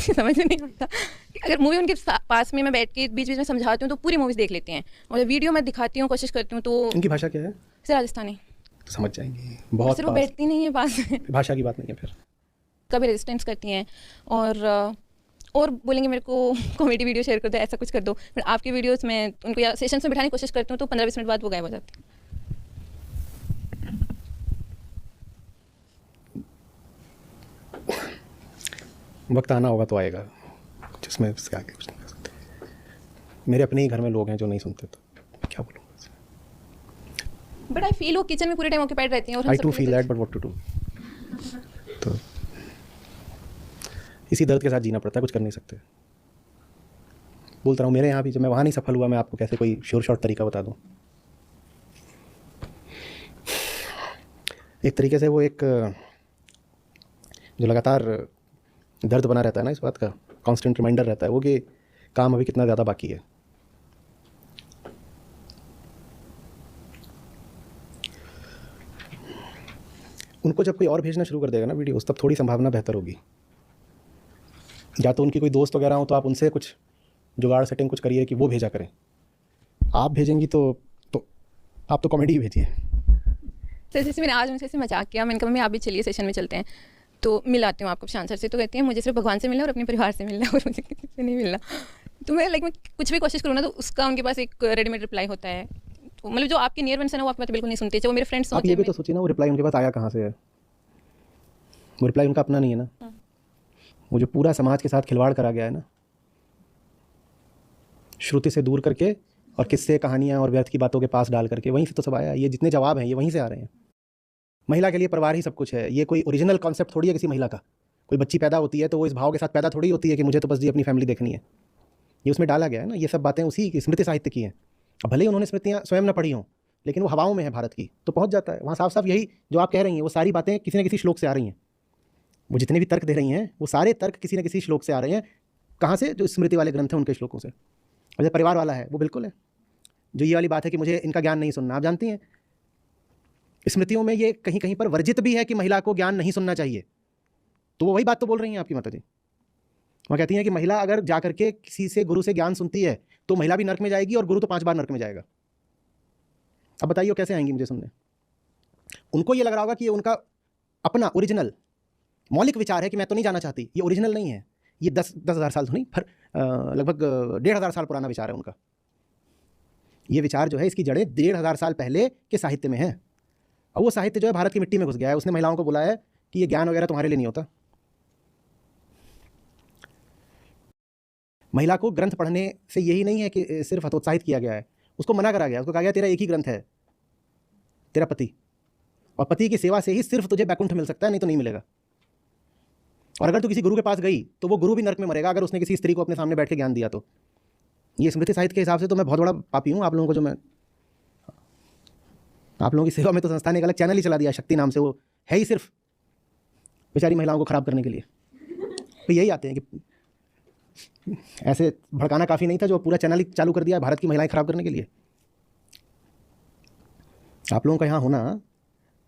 मुझे समझ में नहीं आता कि अगर मूवी उनके पास में मैं बैठ के बीच बीच में समझाती हूँ तो पूरी मूवीज़ देख लेते हैं, और जब वीडियो मैं दिखाती हूँ, कोशिश करती हूँ तो इनकी भाषा क्या है? राजस्थानी तो समझ जाएंगे बहुत सिर्फ वो बैठती नहीं है पास में, भाषा की बात नहीं है फिर। कभी रेजिस्टेंस करती हैं और बोलेंगे मेरे को कॉमेडी वीडियो शेयर कर दो, ऐसा कुछ कर दो, फिर आपकी वीडियोस में उनको या सेशंस में बिठाने की कोशिश करती हूँ तो 15-20 मिनट बाद वो गायब हो जाती है। वक्त आना होगा तो आएगा, जिसमें इसके आगे कुछ नहीं कर सकते। मेरे अपने ही घर में लोग हैं जो नहीं सुनते, तो मैं क्या बोलूँगा। बट आई फील वो किचन में पूरे टाइम ऑक्यूपाइड रहती हैं और I too feel that, but what to do. तो इसी दर्द के साथ जीना पड़ता है, कुछ कर नहीं सकते। बोलता रहा हूँ मेरे यहाँ भी, जब मैं वहाँ नहीं सफल हुआ, मैं आपको कैसे कोई श्योर शॉर्ट तरीका बता दूँ। एक तरीके से वो एक जो लगातार दर्द बना रहता है ना, इस बात का कांस्टेंट रिमाइंडर रहता है वो, कि काम अभी कितना ज़्यादा बाकी है। उनको जब कोई और भेजना शुरू कर देगा ना वीडियोस, तब थोड़ी संभावना बेहतर होगी। या तो उनकी कोई दोस्त वगैरह हो तो आप उनसे कुछ जुगाड़ सेटिंग कुछ करिए कि वो भेजा करें। आप भेजेंगी तो आप तो कॉमेडी ही भेजिए। तो जैसे मैंने आज उनसे ऐसे मजाक किया, मैंने कहा मम्मी आप भी चलिए सेशन में चलते हैं, तो मिलाती हूँ आपको शान सर से। तो कहती है मुझे सिर्फ भगवान से मिलना और अपने परिवार से मिलना और मुझे किसी से नहीं मिलना। तो मैं मैं कुछ भी कोशिश करूँ ना तो उसका उनके पास एक रेडीमेड रिप्लाई होता है। तो मतलब जो आपके नियर वंस है ना वो आपकी बात बिल्कुल नहीं सुनते, चाहे वो मेरे फ्रेंड्स हों। आप ये भी तो सोचिए ना, वो रिप्लाई उनके पास आया कहाँ से है? वो रिप्लाई उनका अपना नहीं है ना, वो जो पूरा समाज के साथ खिलवाड़ करा गया है ना, श्रुति से दूर करके और किस्से कहानियाँ और व्यर्थ की बातों के पास डाल करके, वहीं से तो सब आया। ये जितने जवाब हैं ये वहीं से आ रहे हैं। महिला के लिए परिवार ही सब कुछ है, ये कोई ओरिजिनल कॉन्सेप्ट थोड़ी है किसी महिला का। कोई बच्ची पैदा होती है तो वो इस भाव के साथ पैदा थोड़ी होती है कि मुझे तो बस जी अपनी फैमिली देखनी है। ये उसमें डाला गया है ना, ये सब बातें उसी की स्मृति साहित्य की हैं। अब भले ही उन्होंने स्मृतियाँ स्वयं न पढ़ी हों, लेकिन वो हवाओं में है भारत की, तो पहुँच जाता है वहाँ। साफ साफ यही जो आप कह रही हैं, वो सारी बातें किसी न किसी श्लोक से आ रही हैं। वो जितने भी तर्क दे रही हैं वो सारे तर्क किसी न किसी श्लोक से आ रहे हैं। कहाँ से? जो स्मृति वाले ग्रंथ हैं उनके श्लोकों से। और जो परिवार वाला है वो बिल्कुल है। जो ये वाली बात है कि मुझे इनका ज्ञान नहीं सुनना, आप जानती हैं स्मृतियों में ये कहीं कहीं पर वर्जित भी है कि महिला को ज्ञान नहीं सुनना चाहिए। तो वो वही बात तो बोल रही हैं आपकी माता जी। वहाँ कहती हैं कि महिला अगर जा करके किसी से गुरु से ज्ञान सुनती है तो महिला भी नरक में जाएगी और गुरु तो 5 बार नरक में जाएगा। अब बताइए कैसे आएंगी मुझे सुनने? उनको ये लग रहा होगा कि ये उनका अपना ओरिजिनल मौलिक विचार है कि मैं तो नहीं जाना चाहती। ये ओरिजिनल नहीं है, ये 10,000 साल तो नहीं, पर लगभग 1,500 साल पुराना विचार है उनका। ये विचार जो है इसकी जड़ें 1,500 साल पहले के साहित्य में है। और वो साहित्य जो है भारत की मिट्टी में घुस गया है। उसने महिलाओं को बुलाया है कि ये ज्ञान वगैरह तुम्हारे लिए नहीं होता। महिला को ग्रंथ पढ़ने से यही नहीं है कि सिर्फ हतोत्साहित किया गया है, उसको मना करा गया। उसको कहा गया तेरा एक ही ग्रंथ है, तेरा पति, और पति की सेवा से ही सिर्फ तुझे बैकुंठ मिल सकता है, नहीं तो नहीं मिलेगा। और अगर तू किसी गुरु के पास गई तो वो गुरु भी नरक में मरेगा अगर उसने किसी स्त्री को अपने सामने बैठ के ज्ञान दिया तो। ये स्मृति साहित्य के हिसाब से तो मैं बहुत बड़ा पापी हूँ। आप लोगों को जो मैं आप लोगों की सेवा में तो संस्था ने एक अलग चैनल ही चला दिया शक्ति नाम से, वो है ही सिर्फ बेचारी महिलाओं को खराब करने के लिए। तो यही आते हैं कि ऐसे भड़काना काफ़ी नहीं था जो पूरा चैनल ही चालू कर दिया भारत की महिलाएं खराब करने के लिए। आप लोगों का यहाँ होना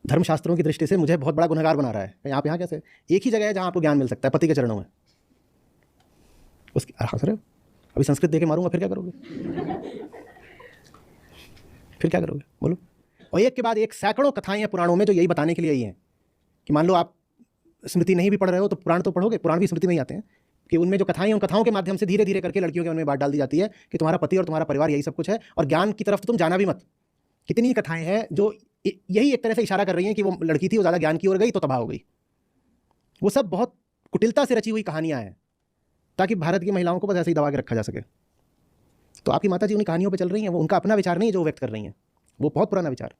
धर्मशास्त्रों की दृष्टि से मुझे बहुत बड़ा गुनहगार बना रहा है। आप यहाँ कैसे? एक ही जगह है जहाँ आपको ज्ञान मिल सकता है, पति के चरणों में। उसकी हंस रहे हो? अभी संस्कृत दे के मारूंगा, फिर क्या करोगे? फिर क्या करोगे बोलो? और एक के बाद एक सैकड़ों कथाएं हैं पुराणों में जो यही बताने के लिए आई हैं कि मान लो आप स्मृति नहीं भी पढ़ रहे हो तो पुराण तो पढ़ोगे। पुराण भी स्मृति में ही आते हैं कि उनमें जो कथाएं, उन कथाओं के माध्यम से धीरे धीरे करके लड़कियों के मन में बात डाल दी जाती है कि तुम्हारा पति और तुम्हारा परिवार यही सब कुछ है, और ज्ञान की तरफ तो तुम जाना भी मत। कितनी कथाएं हैं जो यही एक तरह से इशारा कर रही हैं कि वो लड़की थी, वो ज़्यादा ज्ञान की ओर गई तो तबाह हो गई। वो सब बहुत कुटिलता से रची हुई कहानियां हैं ताकि भारत की महिलाओं को बस ऐसे ही दबा के रखा जा सके। तो आपकी माता जी उन कहानियों पे चल रही हैं, वो उनका अपना विचार नहीं है जो व्यक्त कर रही हैं, वो बहुत पुराना विचार।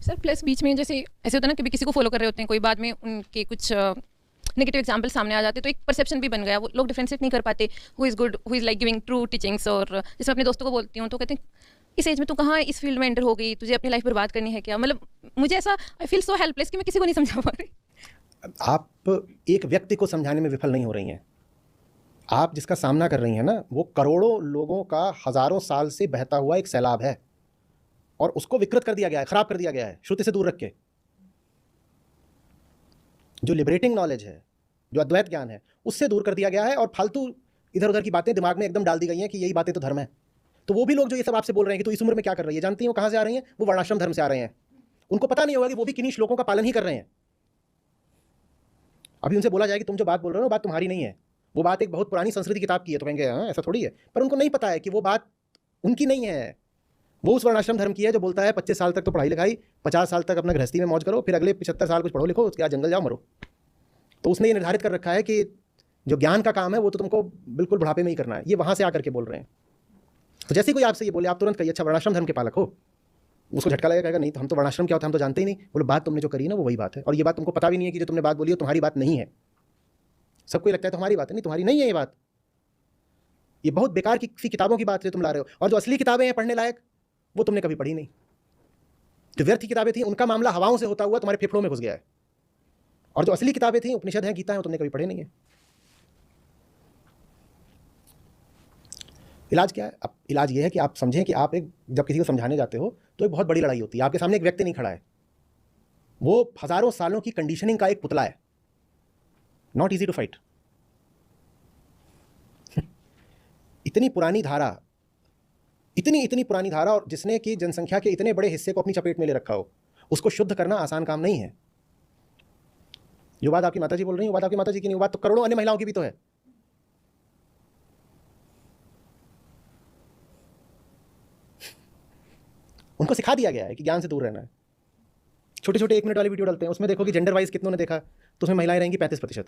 सर प्लस बीच में जैसे ऐसे होता है ना, कभी किसी को फॉलो कर रहे होते हैं, कोई बाद में उनके कुछ नेगेटिव एग्जाम्पल सामने आ जाते, तो एक परसेप्शन भी बन गया। वो लोग डिफरेंशिएट नहीं कर पाते, who is good, who is like giving true teachings. और जैसे अपने दोस्तों को बोलती हूँ तो कहते हैं इस एज में तू कहाँ इस फील्ड में एंटर हो गई, तुझे अपनी लाइफ बर्बाद करनी है क्या? मतलब मुझे ऐसा आई फील सो हेल्पलेस कि मैं किसी को नहीं समझा पा रही। आप एक व्यक्ति को समझाने में विफल नहीं हो रही हैं। आप जिसका सामना कर रही हैं ना, वो करोड़ों लोगों का हजारों साल से बहता हुआ एक सैलाब है, और उसको विकृत कर दिया गया है, खराब कर दिया गया है, श्रुति से दूर रख के। जो लिबरेटिंग नॉलेज है, जो अद्वैत ज्ञान है उससे दूर कर दिया गया है, और फालतू इधर उधर की बातें दिमाग में एकदम डाल दी गई हैं कि यही बातें तो धर्म है। तो वो भी लोग जो ये सब आपसे बोल रहे हैं कि तो इस उम्र में क्या कर रही है, जानती हैं वो कहाँ से आ रही हैं? वो वर्णाश्रम धर्म से आ रहे हैं। उनको पता नहीं होगा कि वो भी किन्हीं श्लोकों का पालन ही कर रहे हैं। अभी उनसे बोला जाए कि तुम जो बात बोल रहे हो बात तुम्हारी नहीं है, वो बात एक बहुत पुरानी संस्कृति किताब की है, तो कहेंगे हाँ ऐसा थोड़ी है। पर उनको नहीं पता है कि वो बात उनकी नहीं है, वो उस वर्णाश्रम धर्म की है जो बोलता है 25 साल तक तो पढ़ाई लिखाई, 50 साल तक अपना गृहस्थी में मौज करो, फिर अगले 75 साल कुछ पढ़ो लिखो, उसके बाद जंगल जाओ मरो। तो उसने ये निर्धारित कर रखा है कि जो ज्ञान का काम है वो तो तुमको बिल्कुल बुढ़ापे में ही करना है। ये वहाँ से आकर के बोल रहे हैं। तो जैसे कोई आपसे ये बोले आप तुरंत कहिए अच्छा वर्णाश्रम धर्म के पालक हो। उसको झटका लगेगा, कहेगा नहीं तो हम तो वर्णाश्रम क्या होता है हम तो जानते ही नहीं। बोले बात तुमने जो करी है ना वो वही बात है, और ये बात तुमको पता भी नहीं है कि जो तुमने बात बोली है तुम्हारी बात नहीं है। सबको लगता है तुम्हारी बात है, नहीं तुम्हारी नहीं है ये बात, ये बहुत बेकार की किसी किताबों की बात है तुम ला रहे हो। और जो असली किताबें हैं पढ़ने लायक वो तुमने कभी पढ़ी नहीं। जो व्यर्थ किताबें थी उनका मामला हवाओं से होता हुआ तुम्हारे फेफड़ों में घुस गया है, और जो असली किताबें थी उपनिषद हैं गीता है वो तुमने कभी पढ़े नहीं है। इलाज क्या है? अब इलाज ये है कि आप समझें कि आप एक जब किसी को समझाने जाते हो तो एक बहुत बड़ी लड़ाई होती है। आपके सामने एक व्यक्ति नहीं खड़ा है, वो हजारों सालों की कंडीशनिंग का एक पुतला है, नॉट इजी टू फाइट। इतनी पुरानी धारा, इतनी पुरानी धारा, और जिसने कि जनसंख्या के इतने बड़े हिस्से को अपनी चपेट में ले रखा हो, उसको शुद्ध करना आसान काम नहीं है। जो बात आपकी माताजी बोल रही है वो बात आपकी माताजी की नहीं, वो बात तो करोड़ों अन्य महिलाओं की भी तो है। उनको सिखा दिया गया है कि ज्ञान से दूर रहना है। छोटे छोटे 1 मिनट वाली वीडियो डालते हैं, उसमें देखो कि जेंडर वाइज कितनों ने देखा, तो उसमें महिलाएं रहेंगी 35%,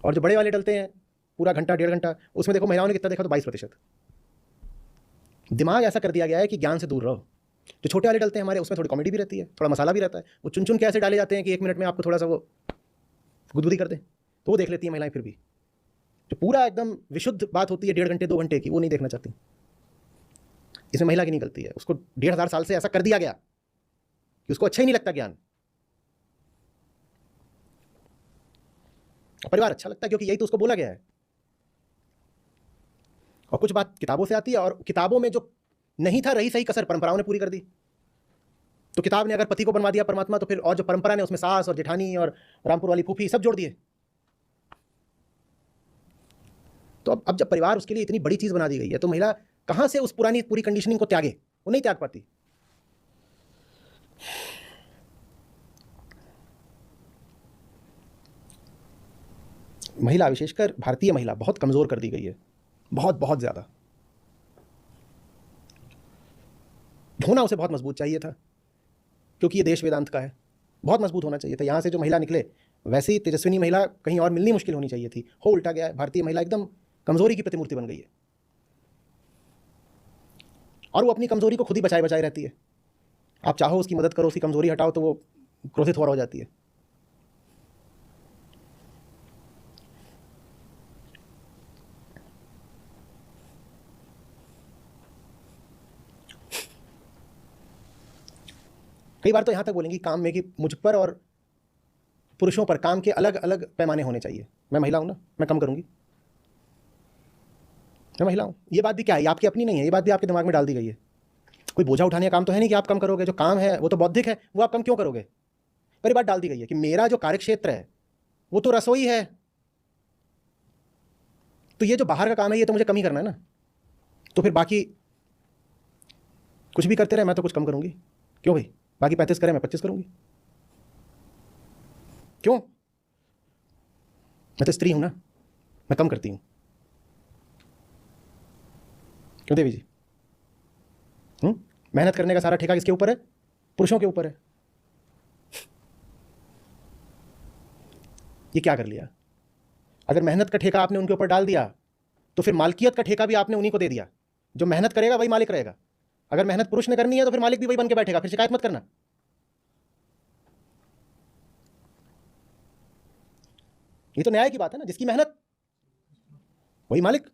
और जो बड़े वाले डलते हैं पूरा घंटा 1.5 घंटा, उसमें देखो महिलाओं ने कितना देखा तो 22%। दिमाग ऐसा कर दिया गया है कि ज्ञान से दूर रहो। जो छोटे वाले डलते हैं हमारे, उसमें थोड़ी कॉमेडी भी रहती है, थोड़ा मसाला भी रहता है, वो चुन चुन के ऐसे डाले जाते हैं कि 1 मिनट में आपको थोड़ा सा वो गुदगुदी कर दें, तो वो देख लेती हैं महिलाएं। फिर भी जो पूरा एकदम विशुद्ध बात होती है 1.5 घंटे 2 घंटे की, वो नहीं देखना चाहती। इसमें महिला की नहीं गलती है, उसको 1500 साल से ऐसा कर दिया गया कि उसको अच्छा ही नहीं लगता ज्ञान। परिवार अच्छा लगता है क्योंकि यही तो उसको बोला गया है। और कुछ बात किताबों से आती है, और किताबों में जो नहीं था रही सही कसर परंपराओं ने पूरी कर दी। तो किताब ने अगर पति को बनवा दिया परमात्मा, तो फिर और जो परंपरा ने उसमें सास और जेठानी और रामपुर वाली फूफी सब जोड़ दिए। तो अब जब परिवार उसके लिए इतनी बड़ी चीज बना दी गई है, तो महिला कहां से उस पुरानी पूरी कंडीशनिंग को त्यागे? वो नहीं त्याग पाती। महिला, विशेषकर भारतीय महिला, बहुत कमजोर कर दी गई है, बहुत बहुत ज्यादा। ढोना उसे बहुत मजबूत चाहिए था, क्योंकि ये देश वेदांत का है, बहुत मजबूत होना चाहिए था। यहाँ से जो महिला निकले वैसी तेजस्विनी महिला कहीं और मिलनी मुश्किल होनी चाहिए थी। हो उल्टा गया है, भारतीय महिला एकदम कमजोरी की प्रतिमूर्ति बन गई है, और वो अपनी कमजोरी को खुद ही बचाए बचाए रहती है। आप चाहो उसकी मदद करो, उसकी कमजोरी हटाओ तो वो क्रोधित हो जाती है। कई बार तो यहाँ तक बोलेंगी काम में कि मुझ पर और पुरुषों पर काम के अलग अलग पैमाने होने चाहिए। मैं महिला हूँ ना, मैं कम करूँगी, मैं महिला हूँ। ये बात भी क्या है, आपकी अपनी नहीं है, ये बात भी आपके दिमाग में डाल दी गई है। कोई बोझा उठाने का काम तो है नहीं कि आप कम करोगे। जो काम है वो तो बौद्धिक है, वो आप कम क्यों करोगे? पर ये बात डाल दी गई है कि मेरा जो कार्यक्षेत्र है वो तो रसोई है, तो ये जो बाहर का काम है ये तो मुझे कम ही करना है ना। तो फिर बाकी कुछ भी करते रहे, मैं तो कुछ कम करूँगी। क्यों भाई? बाकी 35 करें, मैं 25 करूँगी। क्यों? मैं तो स्त्री हूँ ना, मैं कम करती हूँ। क्यों देवी जी? मेहनत करने का सारा ठेका किसके ऊपर है? पुरुषों के ऊपर है। ये क्या कर लिया? अगर मेहनत का ठेका आपने उनके ऊपर डाल दिया तो फिर मालकियत का ठेका भी आपने उन्हीं को दे दिया। जो मेहनत करेगा वही मालिक रहेगा। अगर मेहनत पुरुष ने करनी है तो फिर मालिक भी वही बन के बैठेगा। फिर शिकायत मत करना। ये तो न्याय की बात है ना, जिसकी मेहनत वही मालिक।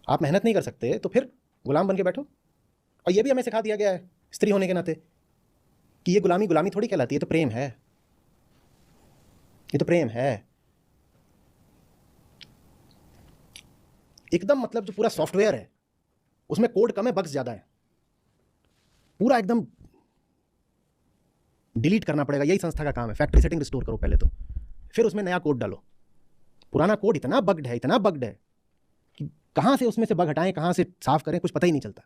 आप मेहनत नहीं कर सकते तो फिर गुलाम बन के बैठो। और ये भी हमें सिखा दिया गया है स्त्री होने के नाते कि ये गुलामी गुलामी थोड़ी कहलाती है, तो प्रेम है, ये तो प्रेम है एकदम। मतलब जो पूरा सॉफ्टवेयर है उसमें कोड कम है, बग्स ज्यादा है, पूरा एकदम डिलीट करना पड़ेगा, यही संस्था का काम है। फैक्ट्री सेटिंग रिस्टोर करो पहले तो, फिर उसमें नया कोड डालो। पुराना कोड इतना बग्ड है कि कहाँ से उसमें से बग हटाएं, कहाँ से साफ करें, कुछ पता ही नहीं चलता।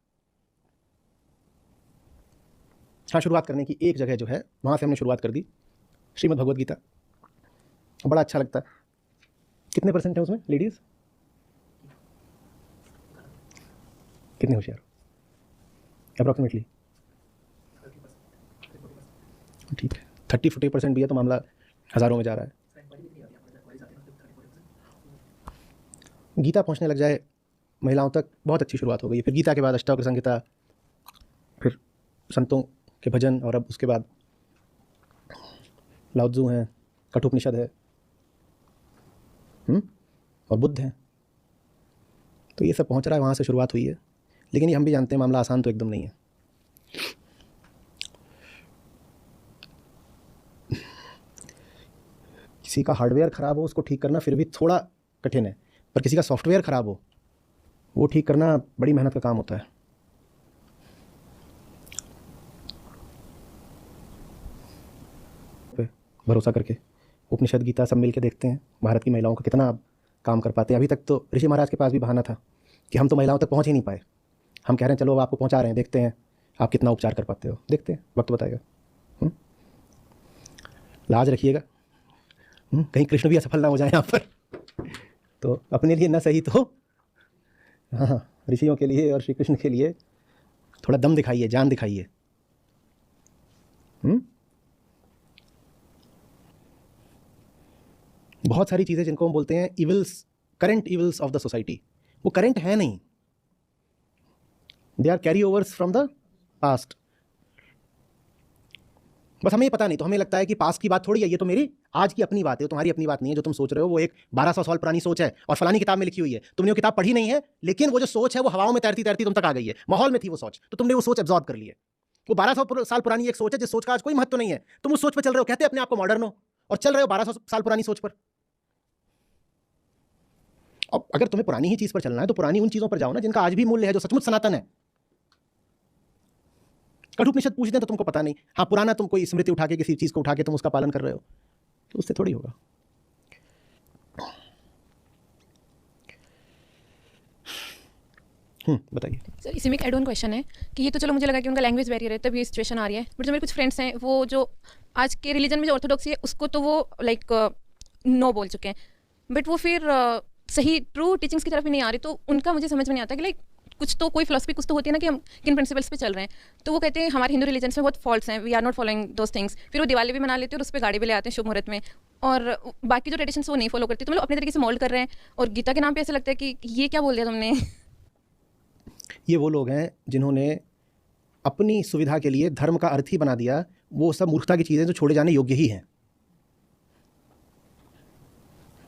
हाँ, शुरुआत करने की एक जगह जो है वहाँ से हमने शुरुआत कर दी, श्रीमद् भगवद गीता। बड़ा अच्छा लगता है। कितने % है उसमें लेडीज़? कितने होशियार अप्रॉक्सीमेटली? ठीक है, 30-40% भी है तो मामला हज़ारों में जा रहा है। गीता पहुंचने लग जाए महिलाओं तक, बहुत अच्छी शुरुआत हो गई। फिर गीता के बाद अष्टावक्र संहिता, फिर संतों के भजन, और अब उसके बाद लाओत्ज़ु हैं, कठोपनिषद है, और बुद्ध हैं। तो ये सब पहुंच रहा है, वहाँ से शुरुआत हुई है। लेकिन ये हम भी जानते हैं मामला आसान तो एकदम नहीं है। किसी का हार्डवेयर ख़राब हो उसको ठीक करना फिर भी थोड़ा कठिन है, पर किसी का सॉफ्टवेयर ख़राब हो वो ठीक करना बड़ी मेहनत का काम होता है। भरोसा करके उपनिषद गीता सब मिल के देखते हैं भारत की महिलाओं का कितना काम कर पाते हैं। अभी तक तो ऋषि महाराज के पास भी बहाना था कि हम तो महिलाओं तक पहुंच ही नहीं पाए। हम कह रहे हैं चलो अब आपको पहुंचा रहे हैं, देखते हैं आप कितना उपचार कर पाते हो, देखते हैं, वक्त बताएगा। लाज रखिएगा, कहीं कृष्ण भी असफल ना हो जाए यहाँ पर। तो अपने लिए ना सही तो हाँ, ऋषियों के लिए और श्री कृष्ण के लिए थोड़ा दम दिखाइए, जान दिखाइए। बहुत सारी चीज़ें जिनको हम बोलते हैं evils, current evils of the society, वो करंट है नहीं, they are carry overs from the past. बस हमें पता नहीं, तो हमें लगता है कि पास्ट की बात थोड़ी है, ये तो मेरी आज की अपनी बात है, तुम्हारी अपनी बात नहीं है। जो तुम सोच रहे हो वो एक 1200 साल पुरानी सोच है और फलानी किताब में लिखी हुई है। तुमने वो किताब पढ़ी नहीं है, लेकिन वो जो सोच है वो हवाओं में तैरती तैरती तुम तक आ गई है, माहौल में थी वो सोच, तो तुमने वो सोच एब्जॉर्ब कर ली है। वो 1200 साल पुरानी एक सोच है जिस सोच का आज कोई महत्व नहीं है। तुम उस सोच पर चल रहे हो, कहते अपने आप को मॉडर्न हो, और चल रहे हो 1200 साल पुरानी सोच पर। अब अगर तुम्हें पुरानी ही चीज पर चलना है तो पुरानी उन चीजों पर जाओ ना जिनका आज भी मूल्य है, जो सचमुच सनातन है। कठोपनिषद पूछ दें तो तुमको पता नहीं, हाँ पुराना तुम कोई स्मृति उठा के किसी चीज को उठा के तुम उसका पालन कर रहे हो, तो उससे थोड़ी होगा। बताइए सर। इसी में एक एड ऑन क्वेश्चन है कि ये तो चलो मुझे लगा कि उनका लैंग्वेज बैरियर है तब ये सिचुएशन आ रही है, बट जो मेरे कुछ फ्रेंड्स हैं वो जो आज के रिलीजन में जो ऑर्थोडॉक्सी है उसको तो वो लाइक नो बोल चुके हैं, बट वो फिर सही ट्रू टीचिंग्स की तरफ ही नहीं आ रही। तो उनका मुझे समझ में नहीं आता कि लाइक कुछ तो कोई फिलोसफी कुछ तो होती है ना कि हम किन प्रिंसिपल्स पे चल रहे हैं। तो वो कहते हैं हमारे हिंदू रिलीजन में बहुत फॉल्ट्स हैं, we are not following those things. फिर वो दिवाली भी मना लेते हैं और उस पर गाड़ी भी ले आते हैं शुभ मुहूर्त में, और बाकी जो ट्रेडिशंस वो नहीं फॉलो करते। तो मतलब अपने तरीके से मोल्ड कर रहे हैं, और गीता के नाम पे ऐसा लगता है कि ये क्या बोल दिया तुमने। ये वो लोग हैं जिन्होंने अपनी सुविधा के लिए धर्म का अर्थ ही बना दिया। वो सब मूर्खता की चीज़ें जो छोड़े जाने योग्य ही हैं।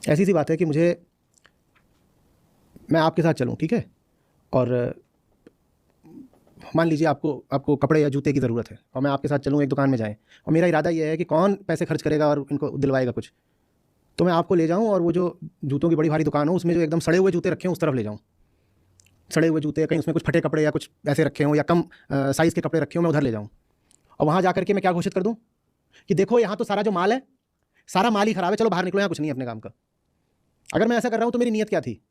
ऐसी सी बात है कि मैं आपके साथ चलूं, ठीक है, और मान लीजिए आपको कपड़े या जूते की ज़रूरत है, और मैं आपके साथ चलूं एक दुकान में जाएं, और मेरा इरादा ये है कि कौन पैसे खर्च करेगा और इनको दिलवाएगा कुछ। तो मैं आपको ले जाऊं और वो जो जूतों की बड़ी भारी दुकान हो उसमें जो एकदम सड़े हुए जूते रखे हों उस तरफ ले जाऊं। सड़े हुए जूते, कहीं उसमें कुछ फटे कपड़े या कुछ ऐसे रखे हों या कम साइज़ के कपड़े रखे हों, मैं उधर ले जाऊं। और वहाँ जा करके मैं क्या घोषित कर दूं कि देखो यहाँ तो सारा जो माल है सारा माल ही ख़राब है, चलो बाहर निकलो, यहाँ कुछ नहीं है अपने काम का। अगर मैं ऐसा कर रहा हूँ तो मेरी नीयत क्या थी?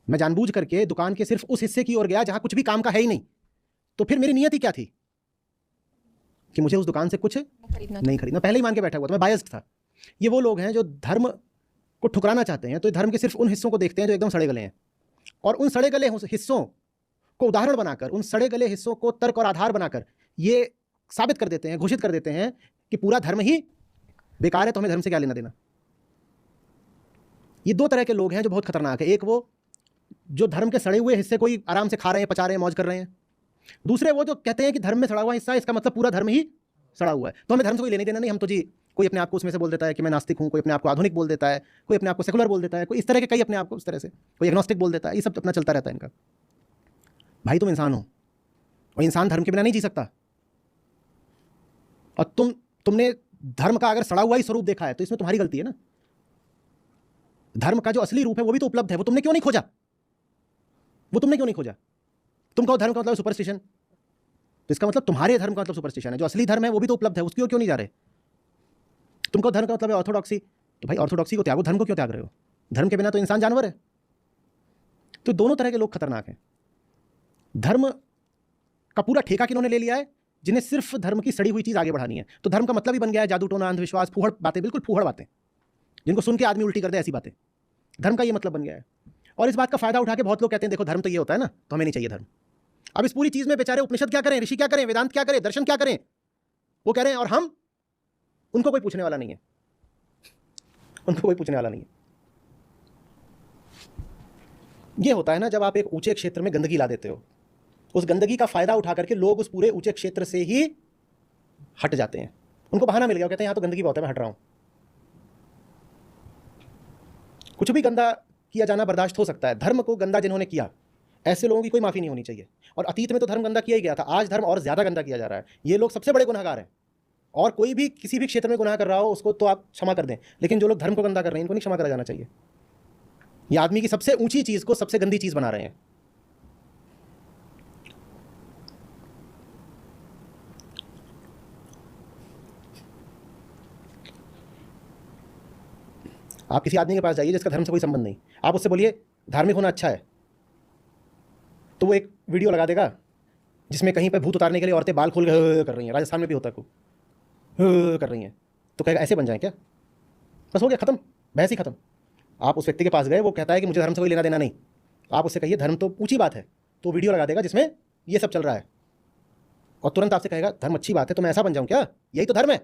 मैं जानबूझ करके दुकान के सिर्फ उस हिस्से की ओर गया जहाँ कुछ भी काम का है ही नहीं। तो फिर मेरी नीयत ही क्या थी कि मुझे उस दुकान से कुछ नहीं खरीदना। पहले ही मान के बैठा हुआ था, मैं बायस्ड था। ये वो लोग हैं जो धर्म को ठुकराना चाहते हैं, तो धर्म के सिर्फ उन हिस्सों को देखते हैं जो एकदम सड़े गले हैं, और उन सड़े गले हिस्सों को उदाहरण बनाकर, उन सड़े गले हिस्सों को तर्क और आधार बनाकर ये साबित कर देते हैं, घोषित कर देते हैं कि पूरा धर्म ही बेकार है, तो हमें धर्म से क्या लेना देना। ये दो तरह के लोग हैं जो बहुत खतरनाक है। एक वो जो धर्म के सड़े हुए हिस्से को ही आराम से खा रहे हैं, पचा रहे हैं, मौज कर रहे हैं। दूसरे वो जो कहते हैं कि धर्म में सड़ा हुआ हिस्सा है, इसका मतलब पूरा धर्म ही सड़ा हुआ है, तो हमें धर्म से कोई लेने देना नहीं। हम तो जी, कोई अपने आप को उसमें से बोल देता है कि मैं नास्तिक हूँ, कोई अपने आप को आधुनिक बोल देता है, कोई अपने आप को सेकुलर बोल देता है, कोई इस तरह के कई अपने आप को उस तरह से, कोई एग्नोस्टिक बोल देता है। ये सब अपना चलता रहता है इनका। भाई तुम इंसान हो, और इंसान धर्म के बिना नहीं जी सकता। और तुमने धर्म का अगर सड़ा हुआ ही स्वरूप देखा है तो इसमें तुम्हारी गलती है ना। धर्म का जो असली रूप है वो भी तो उपलब्ध है, वो तुमने क्यों नहीं खोजा? तुम कहो धर्म का मतलब सुपरस्टिशन, तो इसका मतलब तुम्हारे धर्म का मतलब सुपरस्टिशन है। जो असली धर्म है वो भी तो उपलब्ध है, उसकी ओर क्यों नहीं जा रहे? तुमको धर्म का मतलब है ऑर्थोडॉक्सी, तो भाई ऑर्थोडॉक्सी को त्यागो, धर्म को क्यों त्याग रहे हो? धर्म के बिना तो इंसान जानवर है। तो दोनों तरह के लोग खतरनाक हैं। धर्म का पूरा ठेका किन्होंने ले लिया है? जिन्हें सिर्फ धर्म की सड़ी हुई चीज़ आगे बढ़ानी है। तो धर्म का मतलब ही बन गया है जादू टोना, अंधविश्वास, फूहड़ बातें, बिल्कुल फूहड़ बातें, जिनको सुन के आदमी उल्टी कर दे, ऐसी बातें। धर्म का ये मतलब बन गया है। और इस बात का फायदा उठा के बहुत लोग कहते हैं देखो धर्म तो ये होता है ना, तो हमें नहीं चाहिए धर्म। अब इस पूरी चीज़ में बेचारे उपनिषद क्या करें, ऋषि क्या करें, वेदांत क्या करें, दर्शन क्या करें, वो कह रहे हैं, और हम, उनको कोई पूछने वाला नहीं है, उनको कोई पूछने वाला नहीं है। ये होता है ना जब आप एक ऊंचे क्षेत्र में गंदगी ला देते हो, उस गंदगी का फायदा उठा करके लोग उस पूरे ऊंचे क्षेत्र से ही हट जाते हैं। उनको बहाना मिल गया, कहते हैं यहाँ तो गंदगी बहुत है, मैं हट रहा हूं। कुछ भी गंदा किया जाना बर्दाश्त हो सकता है, धर्म को गंदा जिन्होंने किया ऐसे लोगों की कोई माफी नहीं होनी चाहिए। और अतीत में तो धर्म गंदा किया ही गया था, आज धर्म और ज्यादा गंदा किया जा रहा है। ये लोग सबसे बड़े गुनहगार हैं। और कोई भी किसी भी क्षेत्र में गुनाह कर रहा हो उसको तो आप क्षमा कर दें, लेकिन जो लोग धर्म को गंदा कर रहे हैं इनको नहीं क्षमा करा जाना चाहिए। ये आदमी की सबसे ऊंची चीज को सबसे गंदी चीज बना रहे हैं। आप किसी आदमी के पास जाइए जिसका धर्म से कोई संबंध नहीं, आप उससे बोलिए धार्मिक होना अच्छा है, तो वो एक वीडियो लगा देगा जिसमें कहीं पर भूत उतारने के लिए औरतें बाल खोल कर रही हैं, राजस्थान में भी होता है, को कर रही हैं, तो कहेगा ऐसे बन जाए क्या? बस हो गया, खत्म, बहस ही खत्म। आप उस व्यक्ति के पास गए, वो कहता है कि मुझे धर्म से कोई लेना देना नहीं, आप उससे कहिए धर्म तो ऊंची बात है, तो वीडियो लगा देगा जिसमें ये सब चल रहा है, और तुरंत आपसे कहेगा धर्म अच्छी बात है तो मैं ऐसा बन जाऊँ क्या, यही तो धर्म है।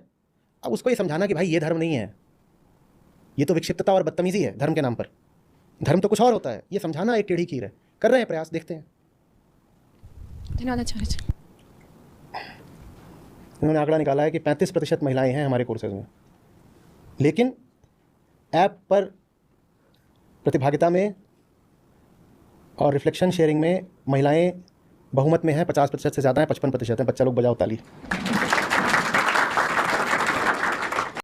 अब उसको ये समझाना कि भाई ये धर्म नहीं है, ये तो विक्षिप्तता और बदतमीजी है धर्म के नाम पर, धर्म तो कुछ और होता है, ये समझाना एक टेढ़ी कीर है। कर रहे हैं प्रयास, देखते हैं। धन्यवाद आचार्य जी। इन्होंने आंकड़ा निकाला है कि 35% महिलाएं हैं हमारे कोर्सेज में, लेकिन ऐप पर प्रतिभागिता में और रिफ्लेक्शन शेयरिंग में महिलाएं बहुमत में हैं, 50% से ज़्यादा हैं, 55% हैं। बच्चा लोग बजाओ ताली।